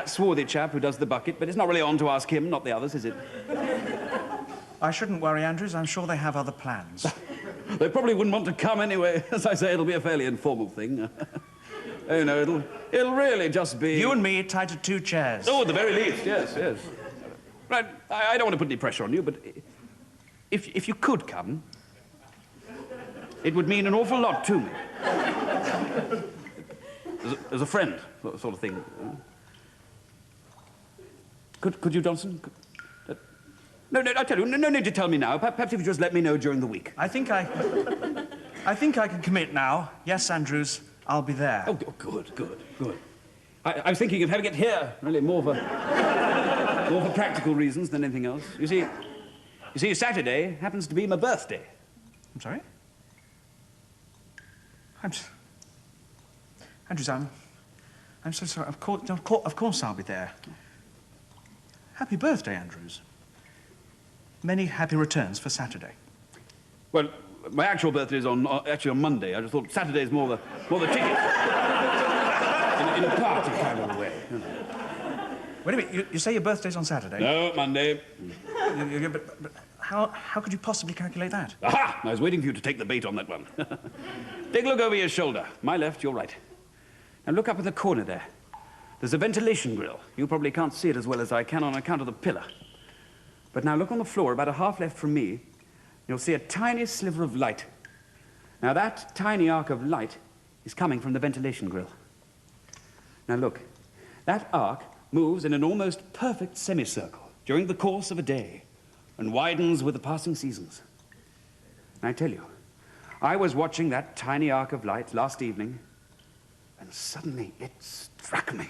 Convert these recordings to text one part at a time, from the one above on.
that swarthy chap who does the bucket, but it's not really on to ask him, not the others, is it? I shouldn't worry, Andrews. I'm sure they have other plans. They probably wouldn't want to come anyway. As I say, it'll be a fairly informal thing. You know, it'll really just be... You and me tied to 2 chairs. Oh, at the very least, yes, yes. Right, I don't want to put any pressure on you, but if you could come, it would mean an awful lot to me. As a friend, sort of thing. Could you, Johnson? No, I tell you, no need to tell me now. Perhaps if you just let me know during the week. I think I can commit now. Yes, Andrews, I'll be there. Oh, good. I was thinking of having it here, really, more for practical reasons than anything else. You see, Saturday happens to be my birthday. I'm sorry? Andrews, I'm so sorry. Of course I'll be there. Happy birthday, Andrews. Many happy returns for Saturday. Well, my actual birthday is actually on Monday. I just thought Saturday's more the ticket. in a party kind of a way. You know. Wait a minute, you say your birthday's on Saturday? No, Monday. But how could you possibly calculate that? Aha! I was waiting for you to take the bait on that one. Take a look over your shoulder. My left, your right. Now look up in the corner there. There's a ventilation grill. You probably can't see it as well as I can on account of the pillar. But now look on the floor, about a half left from me. You'll see a tiny sliver of light. Now that tiny arc of light is coming from the ventilation grill. Now look, that arc moves in an almost perfect semicircle during the course of a day and widens with the passing seasons. And I tell you, I was watching that tiny arc of light last evening, and suddenly it struck me.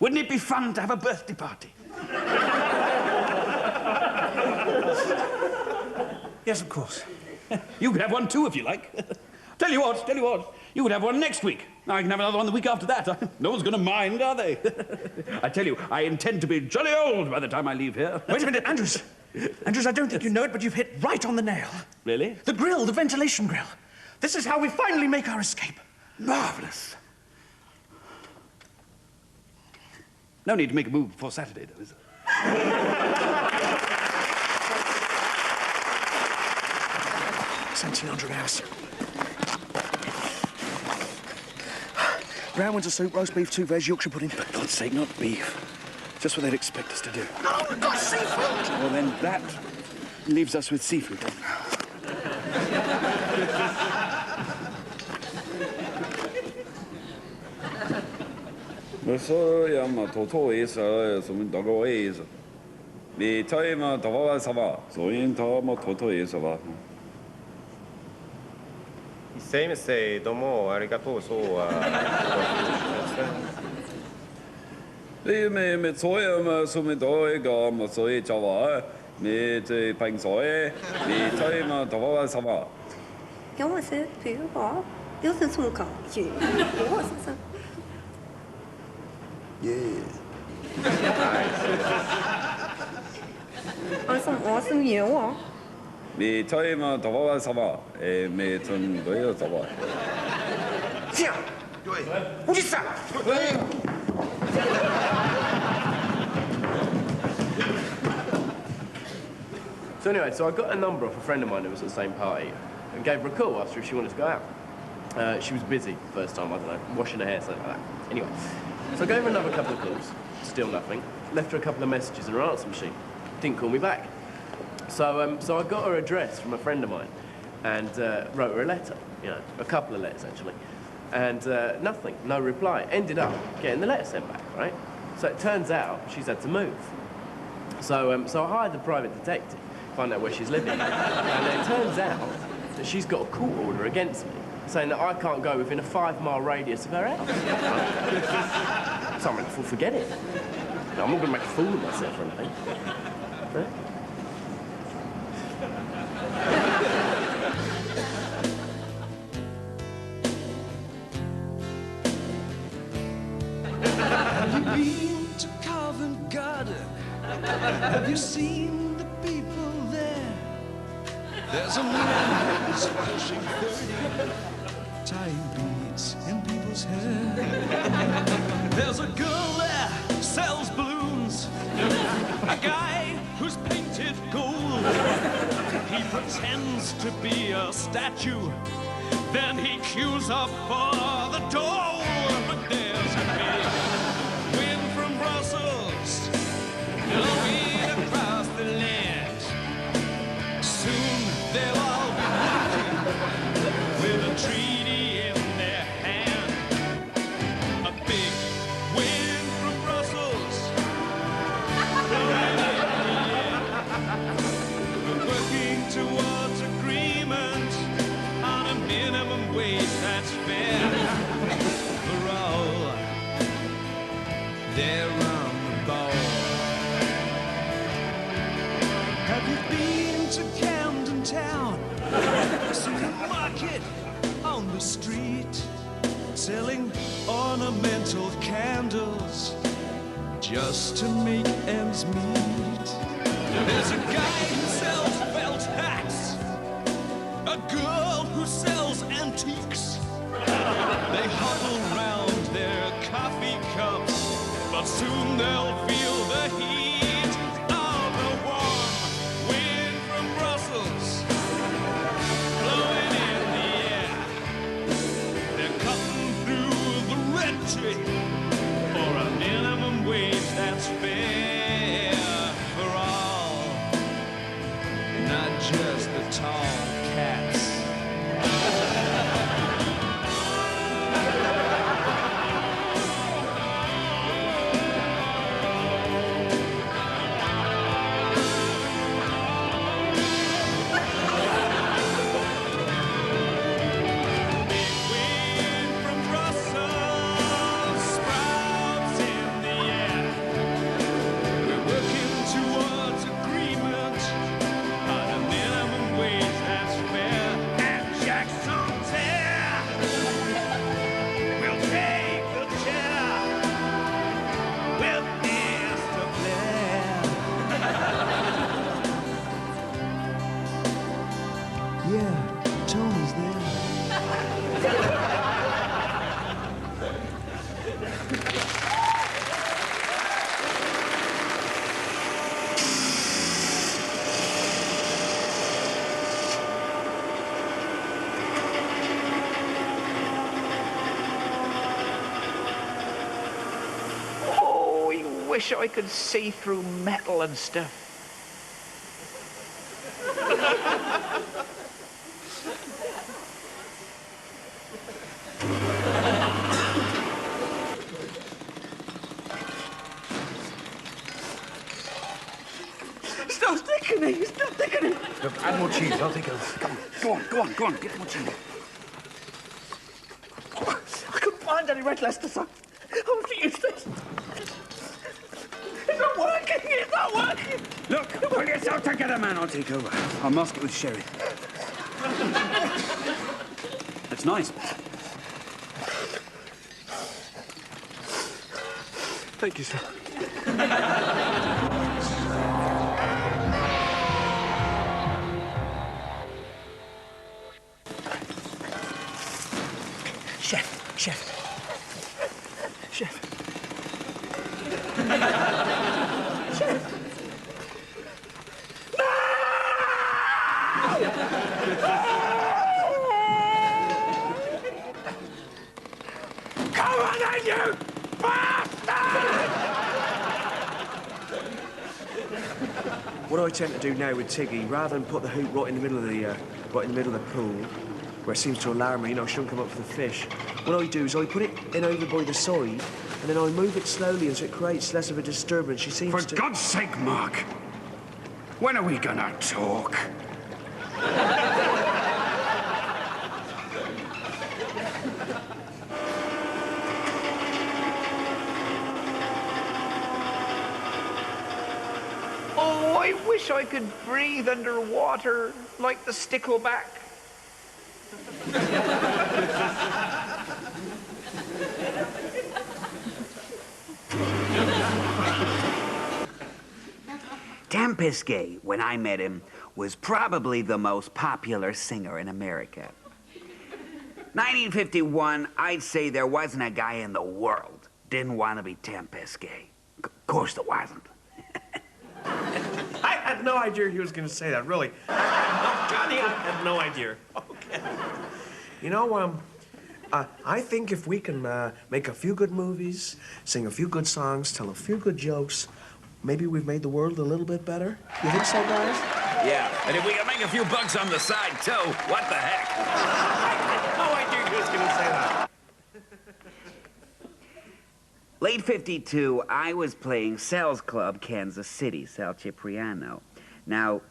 Wouldn't it be fun to have a birthday party? Yes, of course. You could have one too, if you like. Tell you what, you could have one next week. I can have another one the week after that. No one's going to mind, are they? I tell you, I intend to be jolly old by the time I leave here. Wait a minute, Andrews. Andrews, I don't think you know it, but you've hit right on the nail. Really? The grill, the ventilation grill. This is how we finally make our escape. Marvellous. No need to make a move before Saturday, though, is there? $1,700. Brown winter soup, roast beef, 2 veg, Yorkshire pudding. For God's sake, not beef. Just what they'd expect us to do. No, we've got seafood! Well, then that leaves us with seafood. Så jag man tog i så som en dag och i så. Vi tar ju man var samma. Så inte har man tog i så va. せいめせいどうもありがとうそうは。Det med så jag som en dag igår man så i Java med pengar. Vi tar ju man var samma. 给我些别我，有些从考去，给我些什。 我是牛哦。 Vi tar ju man var samma. Med som då är samma. 这样，对，我去杀。 So anyway, so I got a number off a friend of mine who was at the same party and gave her a call, asked her if she wanted to go out. She was busy first time, I don't know, washing her hair, something like that. Anyway, so I gave her another couple of calls, still nothing. Left her a couple of messages in her answer machine. Didn't call me back. So, so I got her address from a friend of mine and wrote her a letter, you know, a couple of letters actually. And nothing, no reply. Ended up getting the letter sent back, right? So it turns out she's had to move. So, so I hired a private detective, find out where she's living. And it turns out that she's got a court order against me, saying that I can't go within a 5-mile radius of her house. So I'm like, forget it. I'm not going to make a fool of myself or anything. Right? Have you been to Covent Garden? Have you seen the people there? There's a man who's pushing 30, tying beads in people's hair. There's a girl pretends to be a statue. Then he queues up for the door. But there's a big wind from Brussels blowing across the land. Soon they'll all be walking with a treaty in their hand. A big wind from Brussels blowing in the air. We're working towards agreement on a minimum wage that's fair for all. They're on the ball. Have you been to Camden Town? Seen a market on the street selling ornamental candles just to make ends meet. There's a guy who sells felt hats, a girl who sells antiques. They huddle round their coffee cups, but soon they'll feel the heat of the warm wind from Brussels blowing in the air. They're cutting through the red tape for a minimum wage that's fair for all, not just the tall cats. Yeah, Tony's there. Oh, I wish I could see through metal and stuff. Stop thickening! Stop thickening! Look, add more cheese. I'll take over. Come on, go on, go on, go on. Get more cheese. I couldn't find any red Leicester sauce. I want to use this. It's not working! It's not working! Look, pull yourself together, man. I'll take over. I'll mask it with sherry. It's nice. Thank you, sir. Chef. Come on, then, you bastard! What I tend to do now with Tiggy, rather than put the hoop right in the middle of the pool, where it seems to alarm her, you know, she don't come up for the fish. What I do is I put it in over by the side, and then I move it slowly, and so it creates less of a disturbance. She seems For to... God's sake, Mark, when are we gonna talk? Oh, I wish I could breathe underwater like the stickleback. Tempisky, when I met him, was probably the most popular singer in America. 1951, I'd say there wasn't a guy in the world didn't want to be Tempisky. Of course there wasn't. I had had no idea he was going to say that, really. Johnny, I had no idea. Okay. You know, I think if we can make a few good movies, sing a few good songs, tell a few good jokes, maybe we've made the world a little bit better. You think so, guys? Yeah, and if we can make a few bucks on the side, too, what the heck? I had no idea he was going to say that. Late 52, I was playing Sal's Club, Kansas City, Sal Cipriano. Now,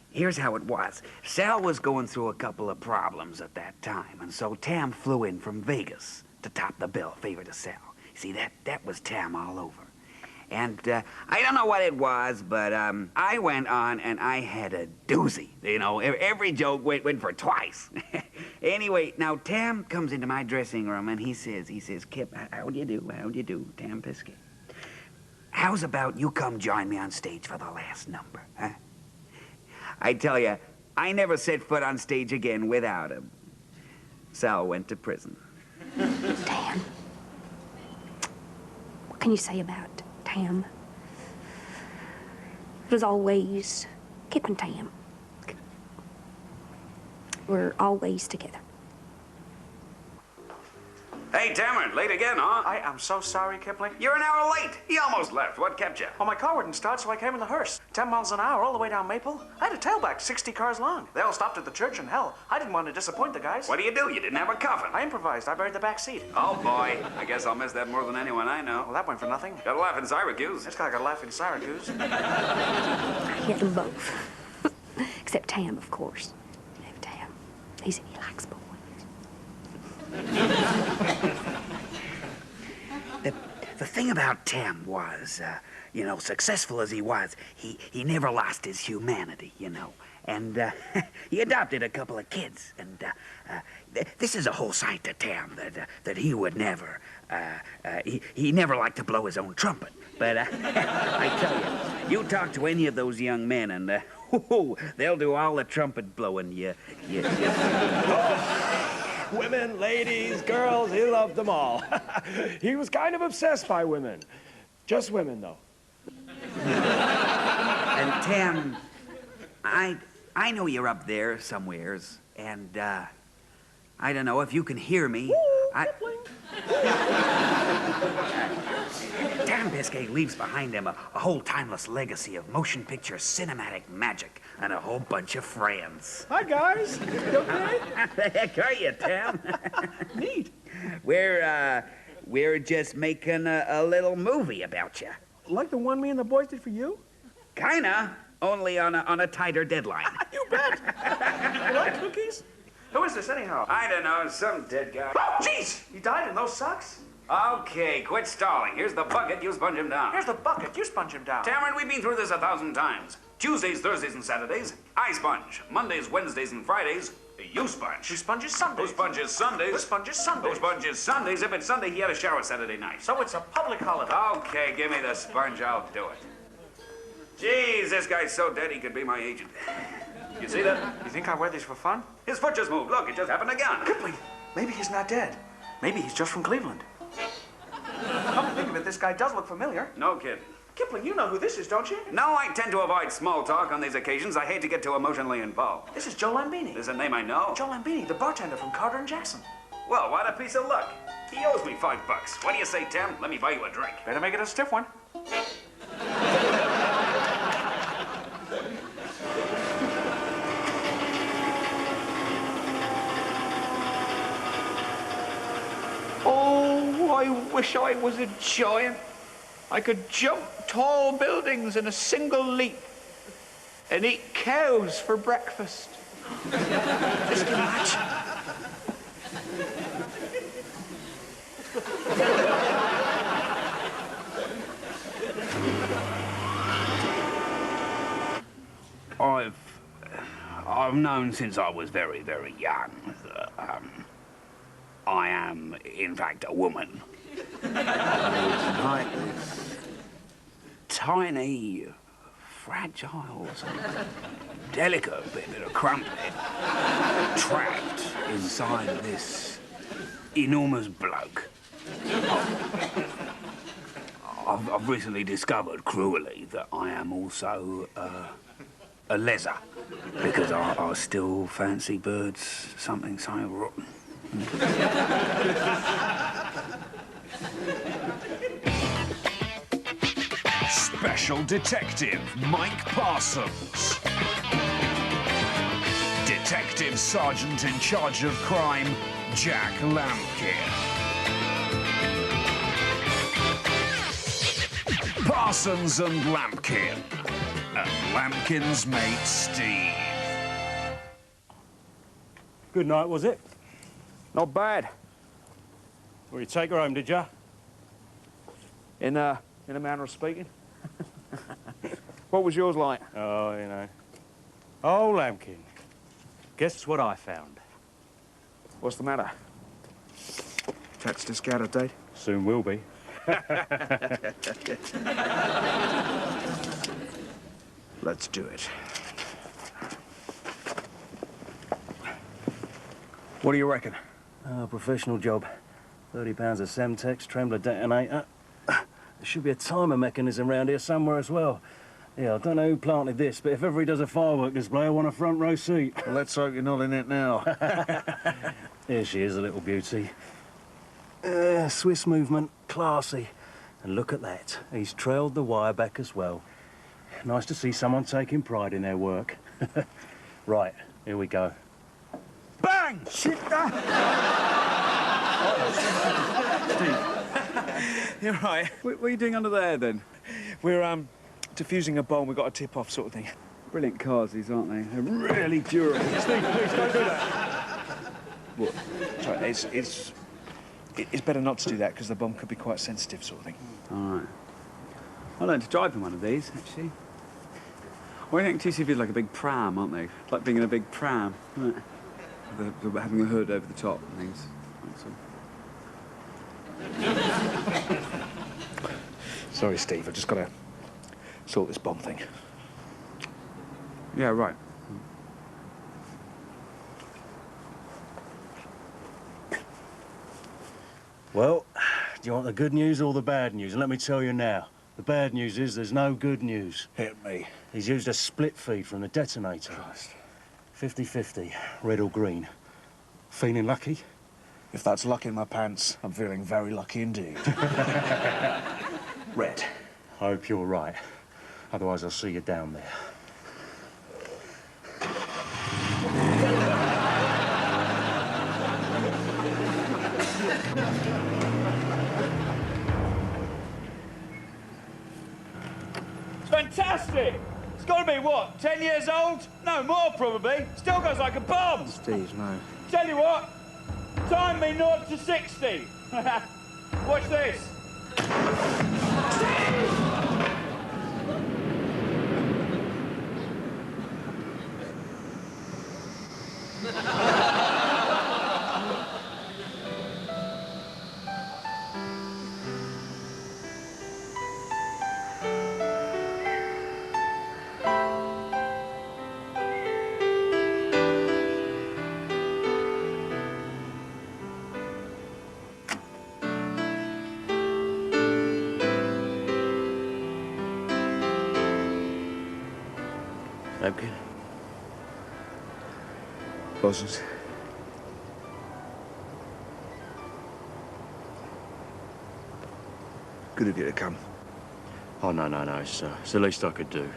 here's how it was. Sal was going through a couple of problems at that time, and so Tam flew in from Vegas to top the bill, favor to Sal. See, that was Tam all over. And I don't know what it was, but I went on and I had a doozy. You know, every joke went for twice. Anyway, now Tam comes into my dressing room and he says, Kip, how do you do, Tam Pisky? How's about you come join me on stage for the last number, huh? I tell you, I never set foot on stage again without him. Sal went to prison. Tam. What can you say about Tam? It was always Kip and Tam. We're always together. Hey, Tamron, late again, huh? I am so sorry, Kipling. You're an hour late. He almost left. What kept you? Well, my car wouldn't start, so I came in the hearse. 10 miles an hour all the way down Maple. I had a tailback 60 cars long. They all stopped at the church in hell. I didn't want to disappoint the guys. What do? You didn't have a coffin. I improvised. I buried the back seat. Oh, boy. I guess I'll miss that more than anyone I know. Well, that went for nothing. Got a laugh in Syracuse. This guy got a laugh in Syracuse. I had them both. Except Tam, of course. You know, Tam. He likes boys. The thing about Tam was, you know, successful as he was, he never lost his humanity, you know. And he adopted a couple of kids. And this is a whole side to Tam that he would never, he never liked to blow his own trumpet. But I tell you talk to any of those young men and they'll do all the trumpet blowing you. Women, ladies, girls, he loved them all. He was kind of obsessed by women. Just women, though. And Tam, I know you're up there somewheres, and I don't know if you can hear me. Tam Biscay leaves behind him a whole timeless legacy of motion picture cinematic magic and a whole bunch of friends. Hi, guys. You okay? The heck are you, Tam? Neat. We're just making a little movie about you. Like the one me and the boys did for you? Kinda, only on a tighter deadline. You bet. You like cookies? Who is this, anyhow? I don't know, some dead guy. Oh, jeez! He died in those socks? Okay, quit stalling. Here's the bucket. You sponge him down. Here's the bucket. You sponge him down. Tamron, we've been through this 1,000 times. Tuesdays, Thursdays, and Saturdays, I sponge. Mondays, Wednesdays, and Fridays, you sponge. Who sponges Sundays? Who sponges Sundays? Who sponges Sundays? Who sponges Sundays? If it's Sunday, he had a shower Saturday night. So it's a public holiday. Okay, give me the sponge. I'll do it. Jeez, this guy's so dead he could be my agent. You see that? You think I wear these for fun? His foot just moved. Look, it just happened again. Kipling, maybe he's not dead. Maybe he's just from Cleveland. Come to think of it, this guy does look familiar. No kid. Kipling, you know who this is, don't you? No, I tend to avoid small talk on these occasions. I hate to get too emotionally involved. This is Joe Lambini. This is a name I know. Joe Lambini, the bartender from Carter and Jackson. Well, what a piece of luck. He owes me $5. What do you say, Tim? Let me buy you a drink. Better make it a stiff one. Oh, I wish I was a giant. I could jump tall buildings in a single leap and eat cows for breakfast. Just imagine. I've known since I was very, very young that I am, in fact, a woman. Like this tiny, fragile, delicate bit of crumpet trapped inside this enormous bloke. I've recently discovered cruelly that I am also a leather. Because I still fancy birds something so rotten. Special Detective Mike Parsons. Detective Sergeant in charge of crime, Jack Lampkin. Parsons and Lampkin. And Lampkin's mate, Steve. Good night, was it? Not bad. Well, you take her home, did ya? In a manner of speaking. What was yours like? Oh, you know. Oh, Lampkin. Guess what I found? What's the matter? Catch this guy today? Soon will be. Let's do it. What do you reckon? Professional job. 30 pounds of Semtex, trembler detonator. There should be a timer mechanism around here somewhere as well. Yeah, I don't know who planted this, but if ever he does a firework display, I want a front row seat. Well, let's hope you're not in it now. Here she is, a little beauty. Swiss movement, classy. And look at that. He's trailed the wire back as well. Nice to see someone taking pride in their work. Right, here we go. Bang! Shit! Steve. You're right. What are you doing under there, then? We're, diffusing a bomb. We've got a tip-off sort of thing. Brilliant cars, these, aren't they? They're really durable. Steve, please, don't do that. What? Sorry, it's better not to do that, because the bomb could be quite sensitive sort of thing. All right. I learned to drive in one of these, actually. Well, I think TCV is like a big pram, aren't they? It's like being in a big pram, isn't it? Having a hood over the top and things. Sorry, Steve, I've just got to sort this bomb thing. Yeah, right. Well, do you want the good news or the bad news? And let me tell you now, the bad news is there's no good news. Hit me. He's used a split feed from the detonator. Christ. 50-50, red or green. Feeling lucky? If that's luck in my pants, I'm feeling very lucky indeed. Red. Hope you're right. Otherwise, I'll see you down there. It's fantastic! It's got to be, what, 10 years old? No, more probably. Still goes like a bomb. Steve, no. Tell you what, time me 0 to 60. Watch this. Okay. Parsons. Good of you to come. Oh, no. It's the least I could do.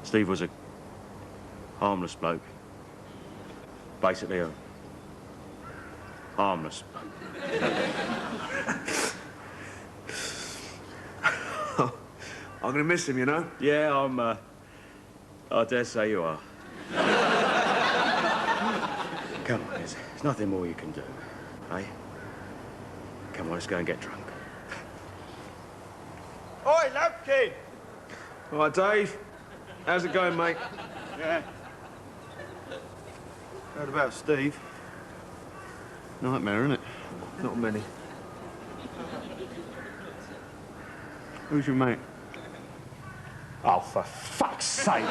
Steve was a harmless bloke. Basically a harmless. I'm gonna miss him, you know? Yeah, I dare say you are. Come on, there's nothing more you can do, eh? Come on, let's go and get drunk. Oi, Lampkin! All right, Dave. How's it going, mate? Yeah. Heard about Steve. Nightmare, innit? Not many. Who's your mate? Oh, for fuck's sake!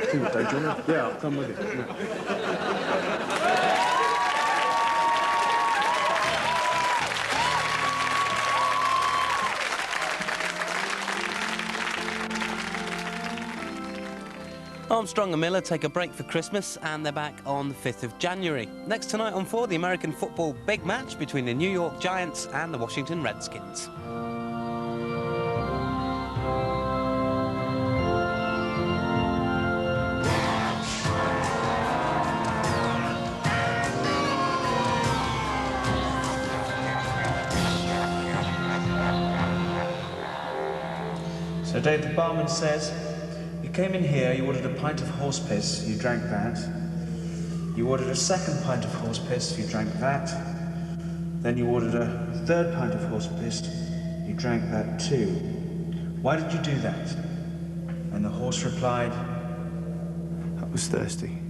Dave, do you wanna... Yeah, I'll come with you. Yeah. Armstrong and Miller take a break for Christmas and they're back on the 5th of January. Next tonight on 4, the American football big match between the New York Giants and the Washington Redskins. So Dave, the barman says, you came in here, you ordered a pint of horse piss, you drank that. You ordered a second pint of horse piss, you drank that. Then you ordered a third pint of horse piss, you drank that too. Why did you do that? And the horse replied, I was thirsty.